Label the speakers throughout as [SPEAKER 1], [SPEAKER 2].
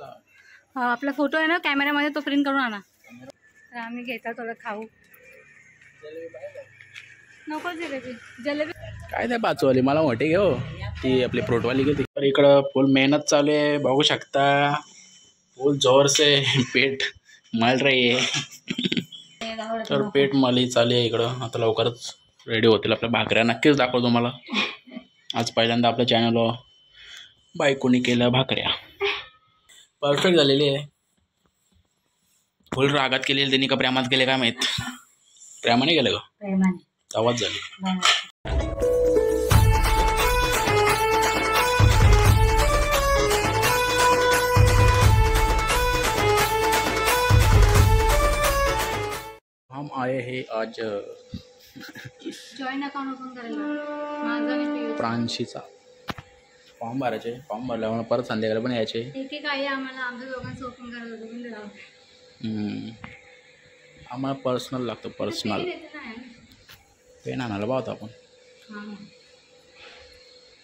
[SPEAKER 1] आपला फोटो आहे ना कॅमेऱ्यामध्ये, तो प्रिंट करून आणा. तर आम्ही घेता थोडं खाऊ. नको जिलेबी, जिलेबी
[SPEAKER 2] काय त्या पाचवाली मला मोठी घेऊ, ती आपली फ्रूटवाली घेते. तर इकडं फुल मेहनत चालू आहे, बघू शकता. फुल जोर से पेट मल रही आहे. तर पेट मली चालू आहे इकडं. आता लवकरच रेडी होतील आपल्या भाकऱ्या. नक्कीच दाखवतो तुम्हाला. आज पहिल्यांदा आपल्या चॅनलवर बायकोनी केल्या भाकऱ्या. परफेक्ट झालेली आहे. फुल रागात केलेली त्यांनी का प्रेमात केले काय माहीत. प्रेमाने केलं का?
[SPEAKER 1] प्रेमाने.
[SPEAKER 2] आवाज झाली. हम आए हैं आज
[SPEAKER 1] जॉईन अकाउंट ओपन करायला
[SPEAKER 2] प्रांशीचा फॉर्म भरायचे. फॉर्म भरल्यामुळे परत संध्याकाळी पण यायचे.
[SPEAKER 1] एक आहे आम्हाला आमच्या दोघांचं ओपन करायला होतं.
[SPEAKER 2] आम्हाला पर्सनल लागतं. पर्सनल पेन आणायला पाहतो आपण.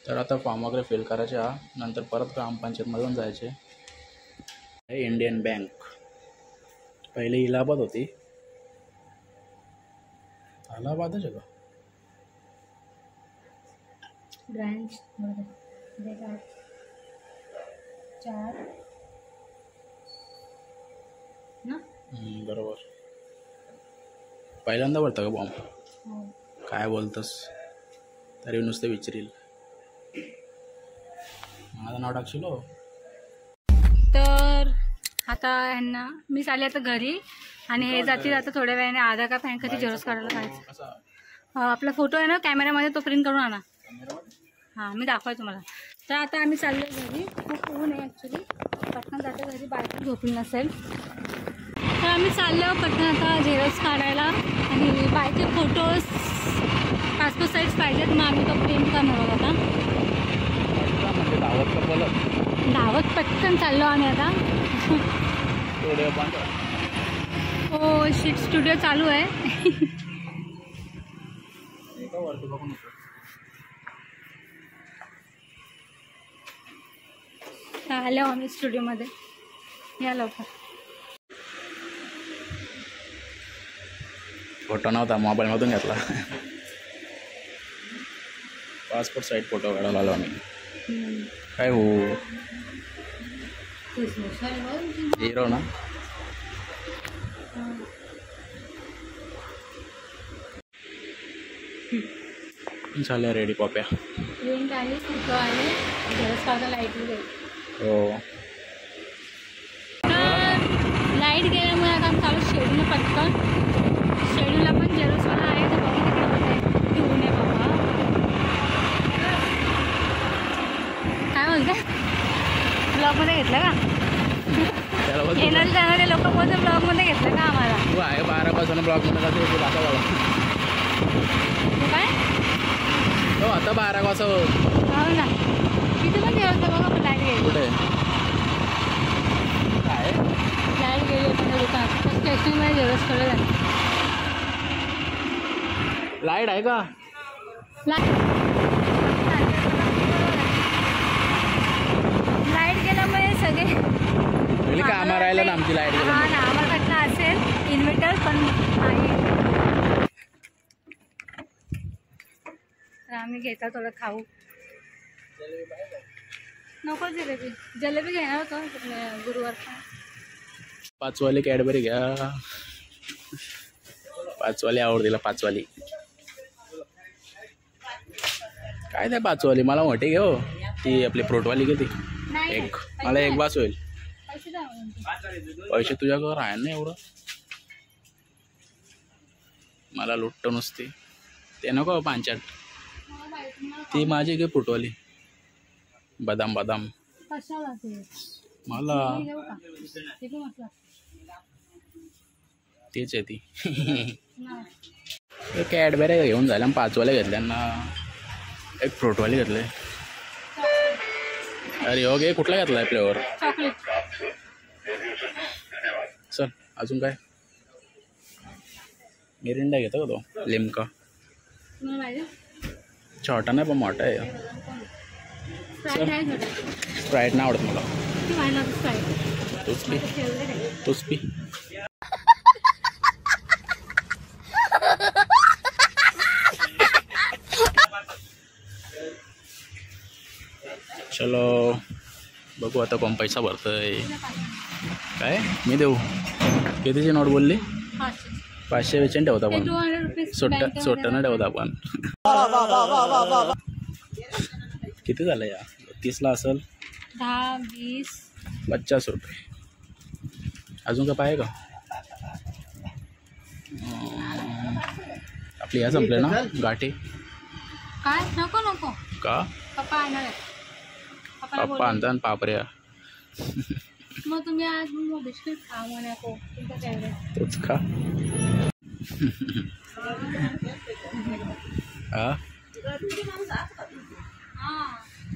[SPEAKER 2] तर आता फॉर्म वगैरे फिल करायचे. नंतर परत ग्रामपंचायतमधून जायचे. इंडियन बँक पहिले इलाहाबाद होती. इलाहाबादच आहे का
[SPEAKER 1] ब्रांच? 4 ना.
[SPEAKER 2] बरोबर. पहिल्यांदा भरतं का फॉर्म? काय बोलतस तरी नुसतं विचारील. माझं नाव टाकशील.
[SPEAKER 1] तर आता ह्यांना मी चालले आता घरी आणि हे जातील आता थोड्या वेळाने. आधार कार्ड पॅन कार्डची झेरॉक्स काढायला जायचं. आपला फोटो आहे ना कॅमेऱ्यामध्ये, तो प्रिंट करून आणा. मी दाखवाय तुम्हाला. तर आता आम्ही चाललो घरी. खूप ऊन आहे ॲक्च्युली. पटकन जातो घरी, बायको झोपली नसेल. तर आम्ही चाललो पटकन आता झेरॉक्स काढायला. आणि बायचे फोटोज पासपोर्ट साईज पाहिजेत. मग आम्ही तो प्रिंट करणार आहोत आता. धावत पटकन चाललो आम्ही आता. हो शिट स्टुडिओ चालू आहे. आलो आम्ही स्टुडिओमध्ये. या लवकर.
[SPEAKER 2] फोटो नव्हता, मोबाईलमधून घेतला. पासपोर्ट साईज फोटो काढायला आलो आम्ही. काय हो हिरो ना. झाल्या रेडी पॉप्या.
[SPEAKER 1] प्रिंट आली, फोटो आले, झेरॉक्स काढायला लाईट गेली.
[SPEAKER 2] हो.
[SPEAKER 1] तर लाईट गेल्यामुळे आता आम्ही चालू शेड्यूल पटकन. शेड्यूलला पण झेरॉक्सवाला आहे. तर बघू तिकडे घेऊन ये बाबा. काय बोलते? ब्लॉगमध्ये घेतलं का? येणारे जाणारे लोक बोलते ब्लॉगमध्ये घेतलं का आम्हाला?
[SPEAKER 2] तू आहे 12 पासून ब्लॉगमध्ये जाते.
[SPEAKER 1] काय
[SPEAKER 2] हो आता 12 वाजता.
[SPEAKER 1] हो ना. तिथे पण जेवण बघा. लाईट गेली.
[SPEAKER 2] कुठे काय
[SPEAKER 1] लाईट गेली माझ्या दुकानात. स्टेशनमध्ये जेवढंच कळलं झालं.
[SPEAKER 2] लाईट आहे का?
[SPEAKER 1] लाईट गेल्यामुळे सगळे
[SPEAKER 2] कामं राहिलं ना आमची. लाईट गेली.
[SPEAKER 1] हां ना. आम्हाला वाटलं असेल इन्व्हर्टर पण नाही. तर आम्ही घेता थोडं खाऊ. नको जिलेबी, जिलेबी घेणार होतो गुरुवारचा.
[SPEAKER 2] पाचवाली कॅडबरी घ्या. पाचवाली आवडतीला. पाचवाली काय त्या पाचवाली मला मोठी घेऊ, ती आपली फ्रूटवाली घेते. एक मला एक बास होईल. पैसे तुझ्याकडे आहे ना एवढं. मला लुट्ट नुसते ते नको. पांचाट ती माझी घे फ्रूटवाली. बदाम बदाम मला तेच आहे ती. कॅडबऱ्या घेऊन झाल्या. पाचवाल्या घेतल्यांना एक फ्रूटवाली घेतले. अरे ओके. कुठला घेतलाय फ्लेवर? चल अजून काय? मिरिंडा घेतो का तो? लिमका छोटा नाही पण मोठा आहे. स्प्राईट नाही आवडत मला.
[SPEAKER 1] की व्हायला पाहिजे.
[SPEAKER 2] तूच पी,
[SPEAKER 1] फेवरेट आहे.
[SPEAKER 2] तूच पी. चलो बघू आता कोण पैसा भरतोय. काय मी देऊ? कितीची नोट बोलली? 500 वेचून ठेवता पण
[SPEAKER 1] 200 रुपीज
[SPEAKER 2] सोट्टानं ठेवता आपण. किती झालं या? 30ला असेल.
[SPEAKER 1] 10, 20,
[SPEAKER 2] 50 रुपये. अजून काय पाहिजे का? आपली या संपले ना गाठी.
[SPEAKER 1] काय नको नको
[SPEAKER 2] का
[SPEAKER 1] पप्पा आणणार आहे.
[SPEAKER 2] पप्पा आणतात पापऱ्या.
[SPEAKER 1] मग तुम्ही आज बिस्किट खा नको तुमचं फेवरेट.
[SPEAKER 2] तोच खा. हा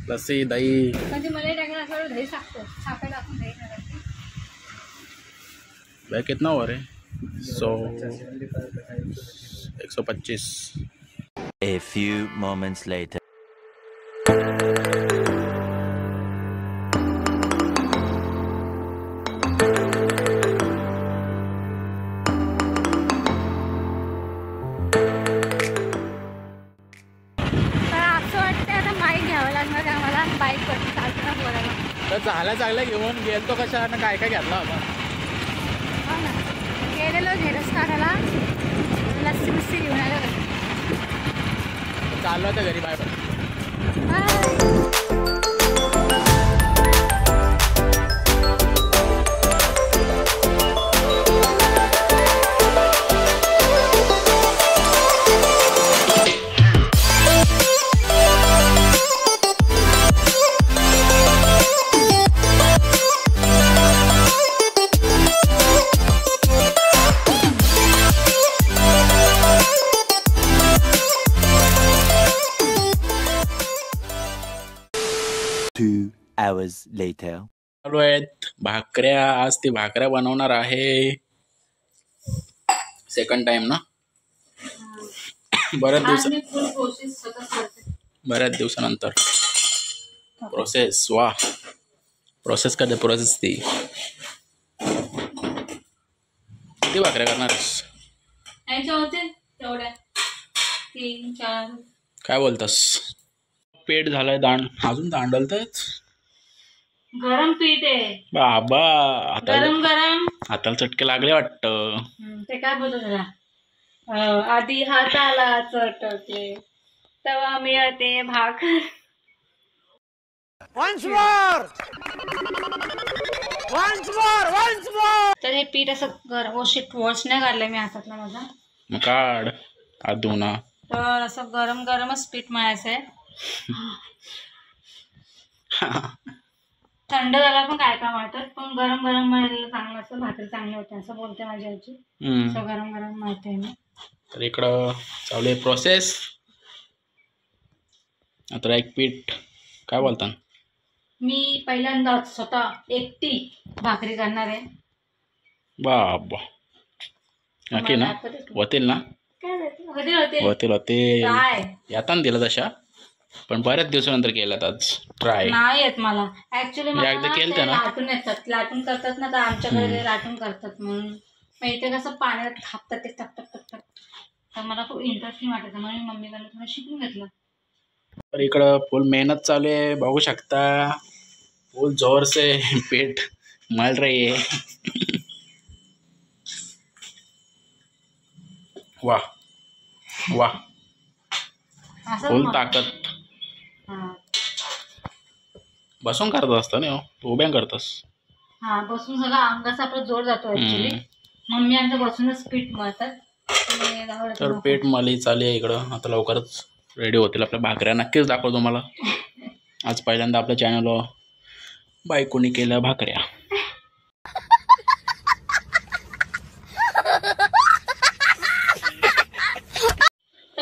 [SPEAKER 2] लस्सी दही
[SPEAKER 1] म्हणजे मला टाकायला असं दही टाकतो. साखर टाकून दही टाकायची.
[SPEAKER 2] भाई कितना हो रहा है? 125.
[SPEAKER 3] A few moments later.
[SPEAKER 1] बाईकवरती चालताना बोलायला.
[SPEAKER 2] तर झालं चांगलं घेऊन गेलतो कशानं काय काय घेतलं आपण.
[SPEAKER 1] हो ना गेलेलो झेरॉक्स काढायला. लस्सी बिस्सी घेऊन आलो.
[SPEAKER 2] चाललो होतं घरी. Bye bye.
[SPEAKER 3] Hours later.
[SPEAKER 2] चालू आहेत भाकऱ्या. आज ती भाकऱ्या बनवणार आहे. सेकंड टाइम ना. बऱ्याच दिवसानंतर प्रोसेस. वा प्रोसेस करते प्रोसेस ती. किती भाकऱ्या करणार?
[SPEAKER 1] तेवढ्या 3, 4.
[SPEAKER 2] काय बोलतास? पेट झालाय. अजून दांडलतच.
[SPEAKER 1] गरम पीठ आहे
[SPEAKER 2] बाबा.
[SPEAKER 1] गरम गरम.
[SPEAKER 2] हाताला चटके लागले वाटतं.
[SPEAKER 1] ते काय बोलतो त्याला. आधी हाताला चटके तेव्हा मिळते भाकर. तर हे पीठ असं गरम. वॉश नाही काढलंय मी हातातला माझा.
[SPEAKER 2] मग काढ हात धुना.
[SPEAKER 1] तर असं गरम गरमच पीठ मळायचं आहे. थंड झाला पण काय काम वाटत. पण गरम गरम मळलेलं चांगलं असं भाकरी चांगली होते असं बोलते माझी आजी. असं गरम गरम मळते मी.
[SPEAKER 2] तर इकडं चालू आहे प्रोसेस. आता एक पीठ काय बोलतात.
[SPEAKER 1] मी पहिल्यांदा स्वतः एकटी भाकरी करणार आहे.
[SPEAKER 2] बाबा नक्की ना होतील ना. होतील
[SPEAKER 1] काय
[SPEAKER 2] येताना दिलं तशा. पण बऱ्याच दिवसानंतर केल्यात आज ट्राय.
[SPEAKER 1] नाही येत मला ऍक्च्युली.
[SPEAKER 2] एकदा केलं ना
[SPEAKER 1] लाटून येतात. लाटून करतात ना. तर आमच्याकडे लाटून करतात म्हणून. मग इथे कसं पाण्यात थापतात ते टक टक टक टक. तर मला खूप इंटरेस्टिंग वाटायचं म्हणून मम्मीकडे थोडं शिकून घेतलं.
[SPEAKER 2] तर इकडं फुल मेहनत चालू आहे. बघू शकता फुल जोर से पेट मळ रही है. वाह वाह फुल ताकद. बसून करत असतं ना. उभ्या करतस.
[SPEAKER 1] हा बसून सगळं अंगाचा आपला जोर जातो ऍक्च्युली. मम्मी आमचं बसूनच पीठ मळतात.
[SPEAKER 2] तर पेट मळी चालू आहे इकडं. आता लवकरच रेडी होतील आपल्या भाकऱ्या. नक्कीच दाखवतो तुम्हाला. आज पहिल्यांदा आपल्या चॅनलवर बायकोनी केल्या भाकऱ्या.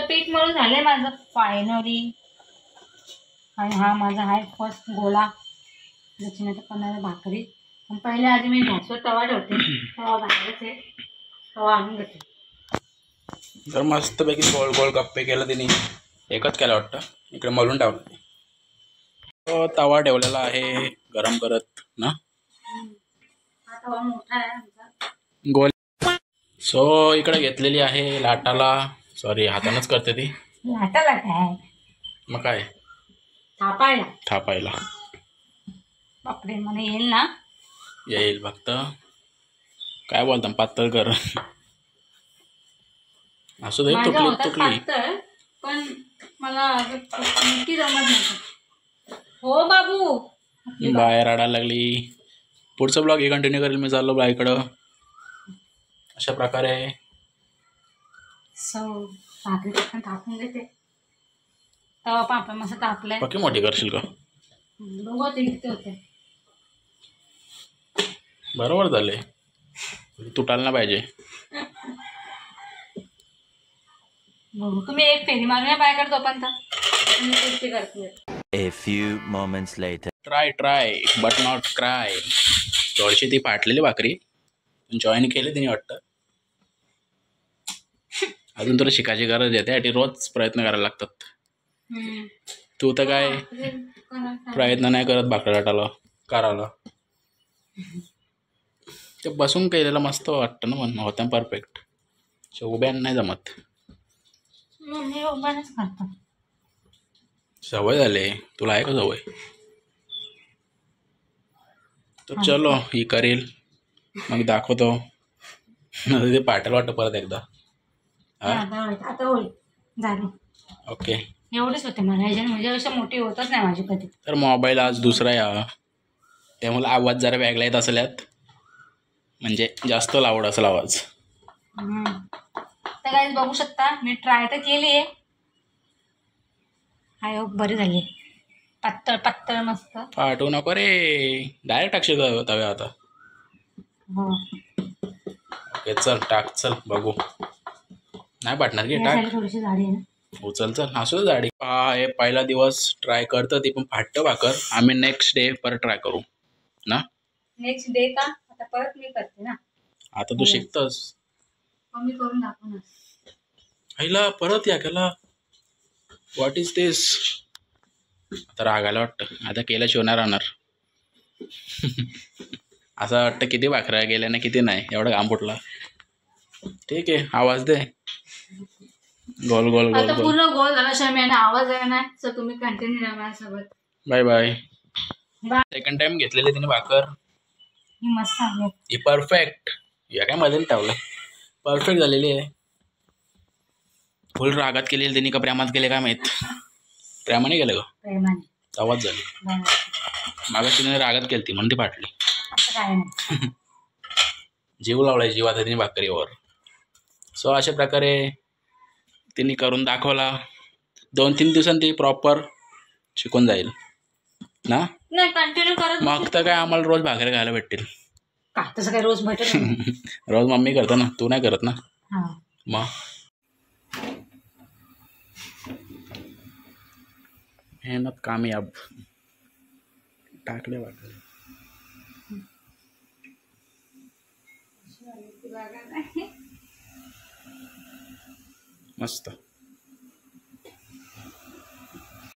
[SPEAKER 1] पीठ मळून झालंय माझं फायनली. आणि हा माझा आहे फर्स्ट गोळा ज्याची नाही तर करणार भाकरी. पण पहिले आधी मी गॅसवर तवा ठेवते. तवा घालायचे. तवा आणून घेते.
[SPEAKER 2] तर मस्तपैकी गोल गोल गप्पे केलं तिने. एकच केलं वाटतं. इकडे मळून टाकलं. तवा ठेवलेला आहे गरम करत ना.
[SPEAKER 1] तवा मोठा आहे आमचा.
[SPEAKER 2] गोल. सो इकडे घेतलेली आहे लाटाला, सॉरी हातानंच करते ती.
[SPEAKER 1] लाटाला काय
[SPEAKER 2] मग काय
[SPEAKER 1] थापायला.
[SPEAKER 2] थापायला
[SPEAKER 1] बापरे मला येईल ना.
[SPEAKER 2] येईल फक्त काय बोलता पातळ कर. असू दे.
[SPEAKER 1] माझ्या
[SPEAKER 2] तुटली
[SPEAKER 1] होतात
[SPEAKER 2] तुटली
[SPEAKER 1] पातळ, पण मला मोठी जमत नाही. हो बाबू.
[SPEAKER 2] बाहेर रडायला लागली. पुढचा ब्लॉग हे कंटिन्यू करेल मी. चाललो बाईकडं. अशा प्रकारे
[SPEAKER 1] भाकरी पटकन तापून घेते. तवा पण आपण मस्त तापलाय.
[SPEAKER 2] पक्की मोठी करशील का?
[SPEAKER 1] दोघं तिथे होते.
[SPEAKER 2] बरोबर झाले. तुटायला ना पाहिजे.
[SPEAKER 1] बघू तुम्ही एक फेरी मारून या बाय करतो पण टेस्टी करते.
[SPEAKER 3] A few moments later.
[SPEAKER 2] Try but not cry. थोडीशी ती फाटलेली भाकरी जॉईन केली तिने वाटतं. अजून तुला शिकायची गरज आहे. त्यासाठी रोज प्रयत्न करायला लागतात. तू तर काय प्रयत्न नाही करत भाकरी लाटायला करायला. ते बसून केलेलं मस्त वाटतं ना. म्हणून होत्या परफेक्ट. उभ्या नाही जमत.
[SPEAKER 1] मी उभाच करतो.
[SPEAKER 2] सवय झाली. तुला आहे का सवय? तर चलो ही करेल मग दाखवतो. ते पाठल वाटतं परत एकदा.
[SPEAKER 1] आता होईल झाली.
[SPEAKER 2] ओके.
[SPEAKER 1] एवढीच होते मला ह्याच्याने. म्हणजे अशा मोठी होतच नाही माझी कधी.
[SPEAKER 2] तर मोबाईल आज दुसरा या त्यामुळे आवाज जरा वेगळा येत असल्यात. म्हणजे जास्त लावड असेल आवाज.
[SPEAKER 1] तर काय बघू शकता मी ट्राय तर केली आहे. हाय बरी झाली. पातळ पातळ मस्त.
[SPEAKER 2] फाटू नको रे. डायरेक्ट टाकशील तव्या आता.
[SPEAKER 1] हो
[SPEAKER 2] ओके चल टाक. चल बघू. नाही पाटणार की टाक.
[SPEAKER 1] थोडीशी जाडी आहे ना.
[SPEAKER 2] हो चल चल असू दे जाडी. हे पहिला दिवस ट्राय करतं ती पण फाटतं भाकर. आम्ही नेक्स्ट डे परत ट्राय करू ना.
[SPEAKER 1] नेक्स्ट डे का आता परत मी करते ना.
[SPEAKER 2] आता तू शिकतस.
[SPEAKER 1] मी करून दाखव ना.
[SPEAKER 2] आईला परत या केला. व्हॉट इज दिस. आता रागायला वाटतं. आता केलं शिवणार राहणार. असं वाटतं किती भाकऱ्या गेल्या ना किती नाही. एवढा घाम फुटला. ठीक आहे आवाज दे. गोल गोल गोल
[SPEAKER 1] आता
[SPEAKER 2] गोल.
[SPEAKER 1] पूर्ण गोल झाल्याशिवाय मी आवाज आहे ना. तर तुम्ही कंटिन्यू राहा माझ्यासोबत.
[SPEAKER 2] Bye bye.
[SPEAKER 1] Bye.
[SPEAKER 2] Second time घेतलेली तिने भाकर.
[SPEAKER 1] ही मस्त आहे.
[SPEAKER 2] ही परफेक्ट. या काय मध्ये ठेवलं. परफेक्ट झालेली आहे. फुल रागात केलेली त्यांनी का प्रेमात केले काय माहित. प्रेमाने केलं का?
[SPEAKER 1] प्रेमाने.
[SPEAKER 2] आवाज झाली. मागं तिने रागात केली ती म्हणून ती फाटली.
[SPEAKER 1] काय नाही.
[SPEAKER 2] जीव लावलाय जीव आता तिने भाकरीवर. सो अशा प्रकारे तिने करून दाखवला. 2-3 दिवसांनी ती प्रॉपर शिकून जाईल ना.
[SPEAKER 1] नाही कंटिन्यू करत.
[SPEAKER 2] मग तर काय आम्हाला रोज भाकरी खायला भेटतील.
[SPEAKER 1] का तसं काय रोज भेटत नाही.
[SPEAKER 2] रोज मम्मी करतो ना. तू नाही करत ना.
[SPEAKER 1] हा.
[SPEAKER 2] मग मेहनत कामयाब. टाकले भाकरी मस्त.